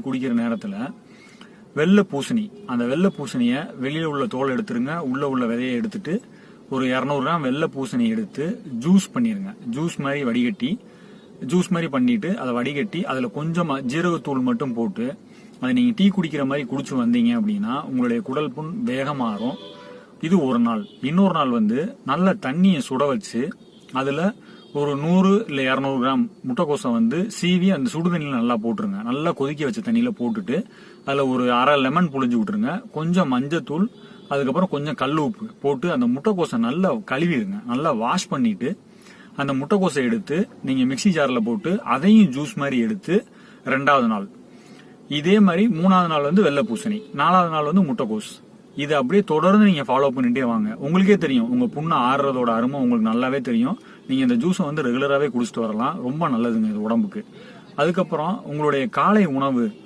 குடிக்கிற நேரத்துல வெள்ளை பூசணி, அந்த வெள்ளை பூசணிய வெளியில உள்ள தோல் எடுத்துருங்க, உள்ள விதையை எடுத்துட்டு ஒரு 200 கிராம் வெள்ளை பூசணி எடுத்து ஜூஸ் பண்ணிருங்க. ஜூஸ் மாதிரி பண்ணிட்டு அதை வடிகட்டி அதுல கொஞ்சம் ஜீரகத்தூள் மட்டும் போட்டு அதை நீங்க டீ குடிக்கிற மாதிரி குடிச்சு வந்தீங்க அப்படின்னா உங்களுடைய குடல் புண் வேகமாறும். இது ஒரு நாள். இன்னொரு நாள் நல்ல தண்ணியை சுட வச்சு அதுல ஒரு 100 இல்ல 200 கிராம் முட்டைக்கோசை சீவி அந்த சுடு தண்ணியில நல்லா போட்டுருங்க. நல்லா கொதிக்க வச்ச தண்ணியில போட்டுட்டு அதுல ஒரு அரை லெமன் புழிஞ்சு விட்டுருங்க. கொஞ்சம் மஞ்சத்தூள், அதுக்கப்புறம் கொஞ்சம் கல் உப்பு போட்டு அந்த முட்டைக்கோசை நல்லா கழுவிடுங்க. நல்லா வாஷ் பண்ணிட்டு அந்த முட்டைக்கோசை எடுத்து நீங்க மிக்சி ஜார்ல போட்டு அதையும் ஜூஸ் மாதிரி எடுத்து 2வது நாள் இதே மாதிரி 3வது நாள் வெள்ளை பூசணி, 4வது நாள் முட்டைக்கோஸ். இது அப்படியே தொடர்ந்து நீங்க ஃபாலோ பண்ணிட்டே வாங்க. உங்களுக்கே தெரியும் உங்க புண்ணு ஆறுறதோட அருமை உங்களுக்கு நல்லாவே தெரியும். நீங்க இந்த ஜூஸை ரெகுலராகவே குடிச்சிட்டு வரலாம். ரொம்ப நல்லதுங்க இது உடம்புக்கு. அதுக்கப்புறம் உங்களுடைய காலை உணவு